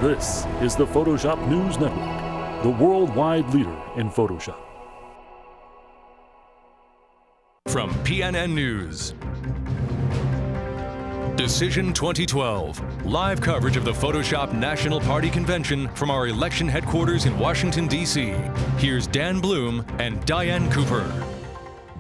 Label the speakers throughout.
Speaker 1: This is the Photoshop News Network, the worldwide leader in Photoshop.
Speaker 2: From PNN News. Decision 2012. Live coverage of the Photoshop National Party Convention from our election headquarters in Washington, D.C. Here's Dan Bloom and Diane Cooper.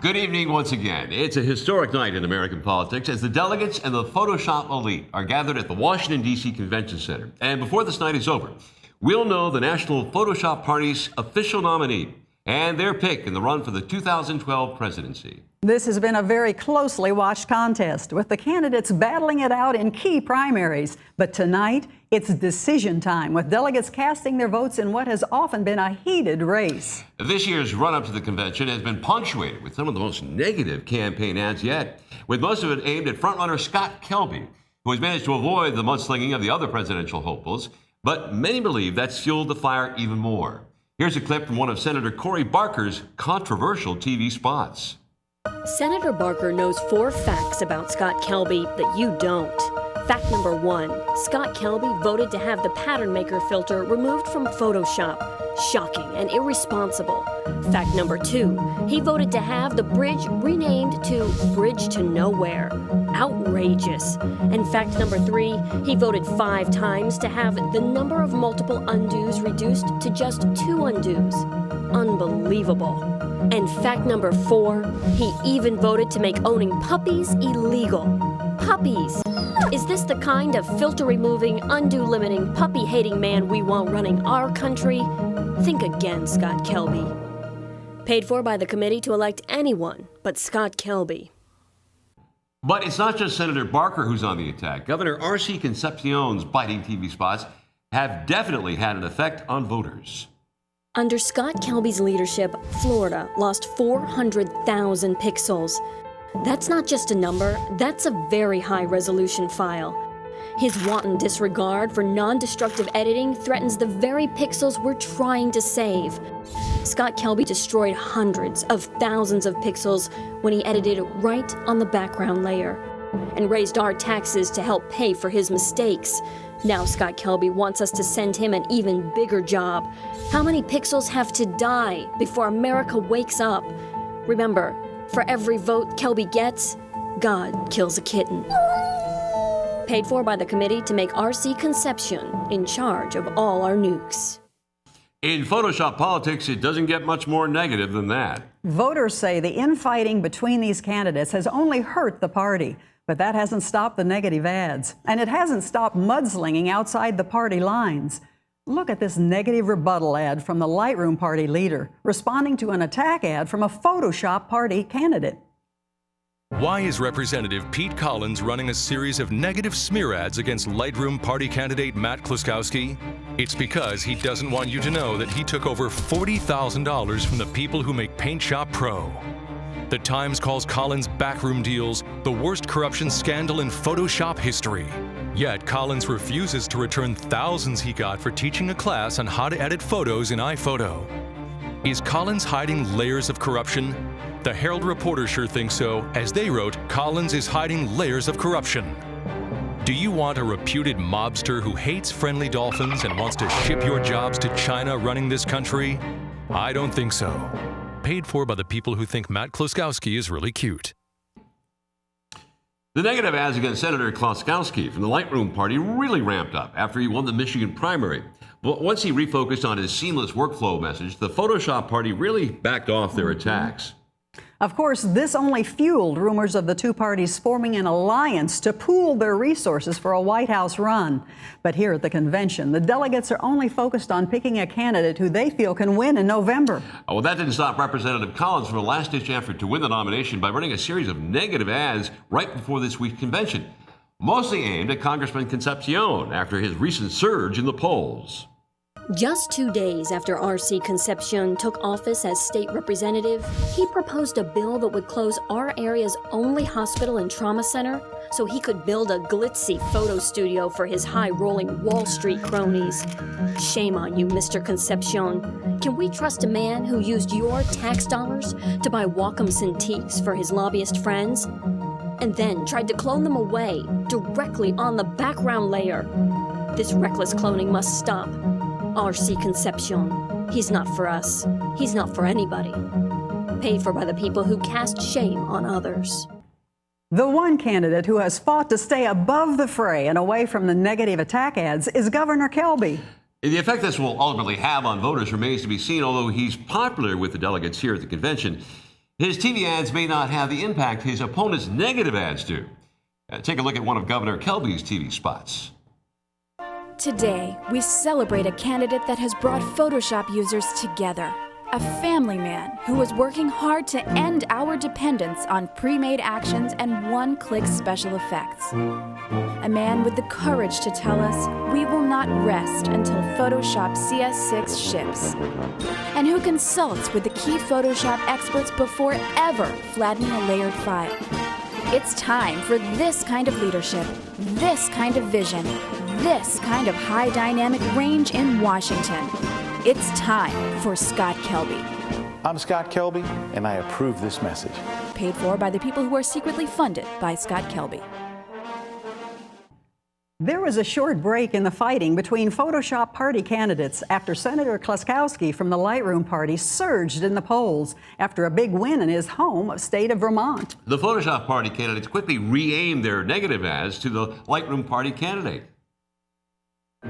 Speaker 3: Good evening once again. It's a historic night in American politics as the delegates and the Photoshop elite are gathered at the Washington, D.C. Convention Center. And before this night is over, we'll know the National Photoshop Party's official nominee and their pick in the run for the 2012 presidency.
Speaker 4: This has been a very closely watched contest, with the candidates battling it out in key primaries. But tonight, it's decision time, with delegates casting their votes in what has often been a heated race.
Speaker 3: This year's run-up to the convention has been punctuated with some of the most negative campaign ads yet, with most of it aimed at frontrunner Scott Kelby, who has managed to avoid the mudslinging of the other presidential hopefuls. But many believe that's fueled the fire even more. Here's a clip from one of Senator Cory Barker's controversial TV spots.
Speaker 5: Senator Barker knows 4 facts about Scott Kelby that you don't. Fact number 1, Scott Kelby voted to have the pattern maker filter removed from Photoshop. Shocking and irresponsible. Fact number 2, he voted to have the bridge renamed to Bridge to Nowhere. Outrageous. And fact number 3, he voted 5 times to have the number of multiple undos reduced to just 2 undos. Unbelievable. And fact number 4, he even voted to make owning puppies illegal. Puppies! Is this the kind of filter-removing, undo-limiting, puppy-hating man we want running our country? Think again, Scott Kelby. Paid for by the committee to elect anyone but Scott Kelby.
Speaker 3: But it's not just Senator Barker who's on the attack. Governor R.C. Concepcion's biting TV spots have definitely had an effect on voters.
Speaker 5: Under Scott Kelby's leadership, Florida lost 400,000 pixels. That's not just a number, that's a very high-resolution file. His wanton disregard for non-destructive editing threatens the very pixels we're trying to save. Scott Kelby destroyed hundreds of thousands of pixels when he edited right on the background layer, and raised our taxes to help pay for his mistakes. Now Scott Kelby wants us to send him an even bigger job. How many pixels have to die before America wakes up? Remember, for every vote Kelby gets, God kills a kitten. Paid for by the committee to make R.C. Concepcion in charge of all our nukes.
Speaker 3: In Photoshop politics, it doesn't get much more negative than that.
Speaker 4: Voters say the infighting between these candidates has only hurt the party. But that hasn't stopped the negative ads, and it hasn't stopped mudslinging outside the party lines. Look at this negative rebuttal ad from the Lightroom party leader, responding to an attack ad from a Photoshop party candidate.
Speaker 2: Why is Representative Pete Collins running a series of negative smear ads against Lightroom party candidate Matt Kluskowski? It's because he doesn't want you to know that he took over $40,000 from the people who make Paint Shop Pro. The Times calls Collins' backroom deals the worst corruption scandal in Photoshop history. Yet Collins refuses to return thousands he got for teaching a class on how to edit photos in iPhoto. Is Collins hiding layers of corruption? The Herald reporter sure thinks so, as they wrote, Collins is hiding layers of corruption. Do you want a reputed mobster who hates friendly dolphins and wants to ship your jobs to China running this country? I don't think so. Paid for by the people who think Matt Kluskowski is really cute.
Speaker 3: The negative ads against Senator Kluskowski from the Lightroom party really ramped up after he won the Michigan primary. But once he refocused on his seamless workflow message, the Photoshop party really backed off their attacks.
Speaker 4: Of course, this only fueled rumors of the two parties forming an alliance to pool their resources for a White House run. But here at the convention, the delegates are only focused on picking a candidate who they feel can win in November.
Speaker 3: Well, that didn't stop Representative Collins from a last-ditch effort to win the nomination by running a series of negative ads right before this week's convention, mostly aimed at Congressman Concepcion after his recent surge in the polls.
Speaker 5: Just 2 days after R.C. Concepcion took office as state representative, he proposed a bill that would close our area's only hospital and trauma center so he could build a glitzy photo studio for his high-rolling Wall Street cronies. Shame on you, Mr. Concepcion. Can we trust a man who used your tax dollars to buy Wacom Cintiqs for his lobbyist friends? And then tried to clone them away directly on the background layer. This reckless cloning must stop. RC Concepcion. He's not for us. He's not for anybody. Paid for by the people who cast shame on others.
Speaker 4: The one candidate who has fought to stay above the fray and away from the negative attack ads is Governor Kelby.
Speaker 3: The effect this will ultimately have on voters remains to be seen, although he's popular with the delegates here at the convention. His TV ads may not have the impact his opponent's negative ads do. Take a look at one of Governor Kelby's TV spots.
Speaker 6: Today, we celebrate a candidate that has brought Photoshop users together. A family man who was working hard to end our dependence on pre-made actions and one-click special effects. A man with the courage to tell us we will not rest until Photoshop CS6 ships. And who consults with the key Photoshop experts before ever flattening a layered file. It's time for this kind of leadership, this kind of vision, this kind of high dynamic range in Washington. It's time for Scott Kelby.
Speaker 7: I'm Scott Kelby, and I approve this message.
Speaker 6: Paid for by the people who are secretly funded by Scott Kelby.
Speaker 4: There was a short break in the fighting between Photoshop party candidates after Senator Kluskowski from the Lightroom party surged in the polls after a big win in his home state of Vermont.
Speaker 3: The Photoshop party candidates quickly re-aimed their negative ads to the Lightroom party candidate.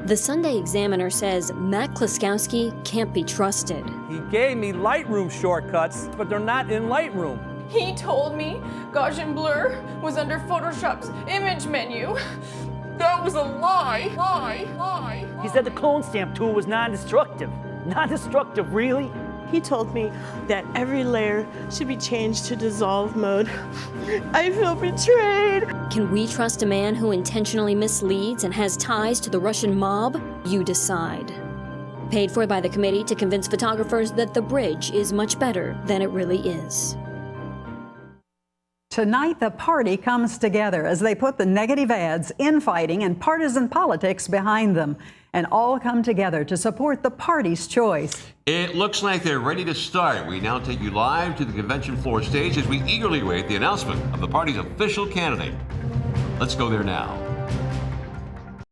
Speaker 5: The Sunday Examiner says Matt Kluskowski can't be trusted.
Speaker 8: He gave me Lightroom shortcuts, but they're not in Lightroom.
Speaker 9: He told me Gaussian blur was under Photoshop's image menu. That was a lie.
Speaker 8: He said the clone stamp tool was non-destructive. Non-destructive, really?
Speaker 10: He told me that every layer should be changed to dissolve mode. I feel betrayed.
Speaker 5: Can we trust a man who intentionally misleads and has ties to the Russian mob? You decide. Paid for by the committee to convince photographers that the bridge is much better than it really is.
Speaker 4: Tonight, the party comes together as they put the negative ads, infighting, and partisan politics behind them, and all come together to support the party's choice.
Speaker 3: It looks like they're ready to start. We now take you live to the convention floor stage as we eagerly await the announcement of the party's official candidate. Let's go there now.